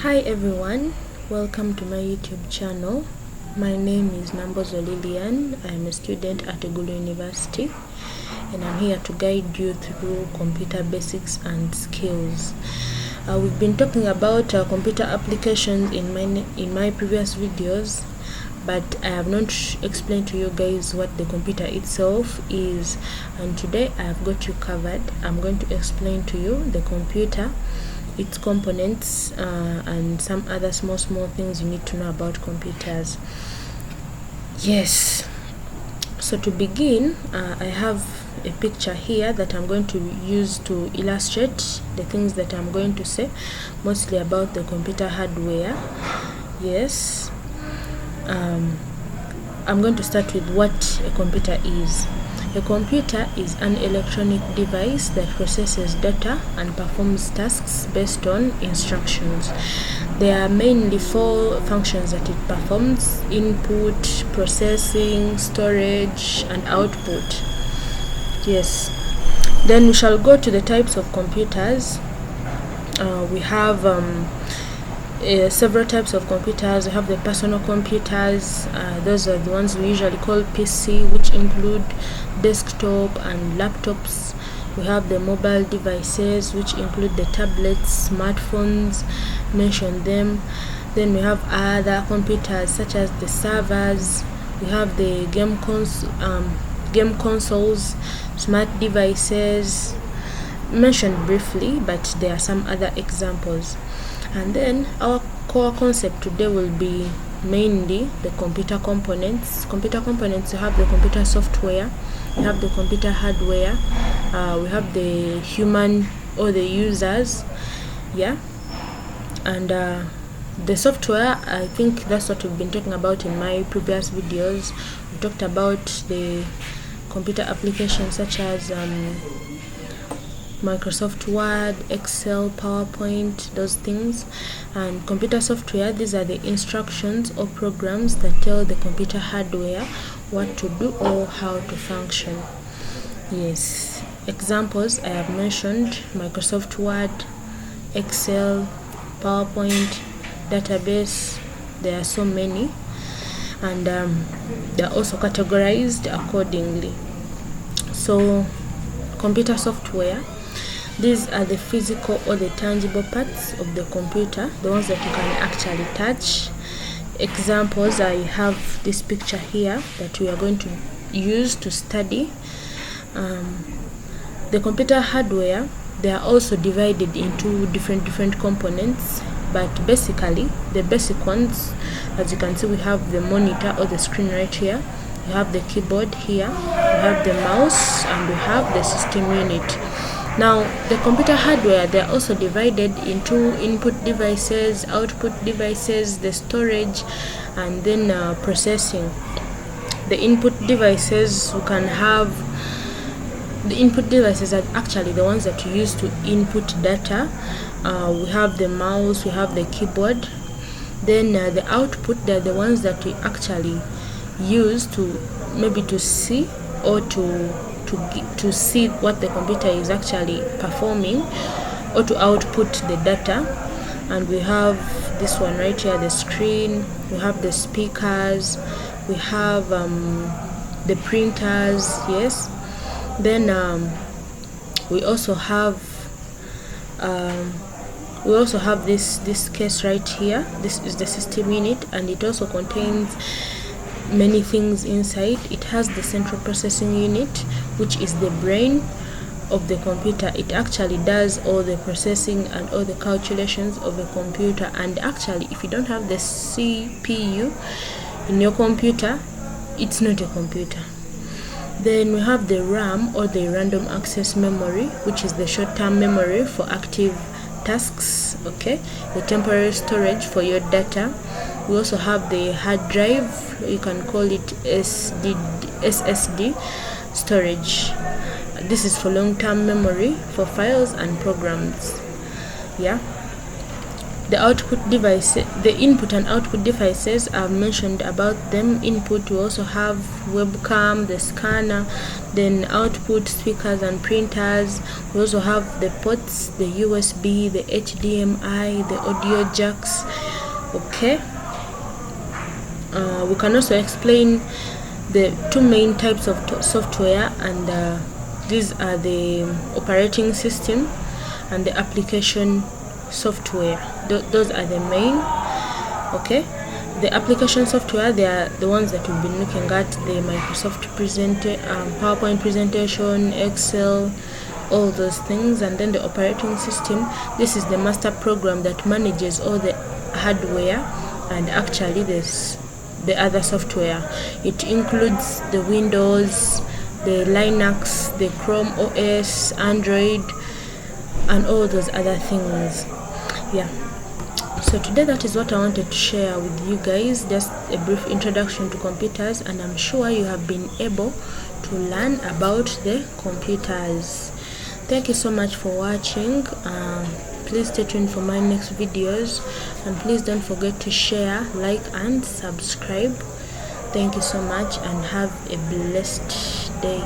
Hi everyone, welcome to my YouTube channel. My name is Nambozo Lilian. I'm a student at Egulu University and I'm here to guide you through computer basics and skills. We've been talking about computer applications in my previous videos, but I have not explained to you guys what the computer itself is, and today I have got you covered. I'm going to explain to you the computer, its components, and some other small things you need to know about computers. Yes, so to begin, I have a picture here that I'm going to use to illustrate the things that I'm going to say, mostly about the computer hardware. Yes, I'm going to start with what a computer is. A computer is an electronic device that processes data and performs tasks based on instructions. There are mainly 4 functions that it performs: input, processing, storage, and output. Yes. Then we shall go to the types of computers. We have several types of computers. We have the personal computers. Those are the ones we usually call PC, which include desktop and laptops. We have the mobile devices, which include the tablets, smartphones, mention them. Then we have other computers such as the servers. We have the game consoles, smart devices, mentioned briefly, but there are some other examples. And then our core concept today will be mainly the computer components. Computer components, you have the computer software, you have the computer hardware, we have the human or the users, yeah. And the software, I think that's what we've been talking about in my previous videos. We talked about the computer applications such as Microsoft Word, Excel, PowerPoint, those things. And computer software, these are the instructions or programs that tell the computer hardware what to do or how to function. Yes, examples I have mentioned: Microsoft Word, Excel, PowerPoint, database. There are so many, and they are also categorized accordingly. So computer software, these are the physical or the tangible parts of the computer, the ones that you can actually touch. Examples, I have this picture here that we are going to use to study. The computer hardware, they are also divided into different components, but basically the basic ones, as you can see, we have the monitor or the screen right here, we have the keyboard here, we have the mouse, and we have the system unit. Now the computer hardware, they are also divided into input devices, output devices, the storage, and then processing. The input devices, we can have the input devices are actually the ones that you use to input data. We have the mouse, we have the keyboard. Then the output, they're the ones that we actually use to maybe to see or to see what the computer is actually performing, or to output the data. And we have this one right here, the screen. We have the speakers, we have the printers. Yes. Then we also have this case right here. This is the system unit, and it also contains many things inside. It has the central processing unit, which is the brain of the computer. It actually does all the processing and all the calculations of a computer. And actually, if you don't have the CPU in your computer, it's not a computer. Then we have the RAM, or the random access memory, which is the short-term memory for active tasks, okay, the temporary storage for your data. We also have the hard drive, you can call it SSD storage. This is for long-term memory for files and programs, yeah. The output device, the input and output devices, I've mentioned about them. Input, we also have webcam, the scanner, then output speakers and printers. We also have the ports, the USB, the HDMI, the audio jacks. Okay, we can also explain the two main types of software, and these are the operating system and the application software. Those are the main. Okay, the application software, they are the ones that we've been looking at: the Microsoft PowerPoint presentation, Excel, all those things. And then the operating system, this is the master program that manages all the hardware and actually the other software. It includes the Windows, the Linux, the Chrome OS, Android, and all those other things. Yeah, so today that is what I wanted to share with you guys, just a brief introduction to computers, and I'm sure you have been able to learn about the computers. Thank you so much for watching. Please stay tuned for my next videos, and please don't forget to share, like, and subscribe. Thank you so much, and have a blessed day.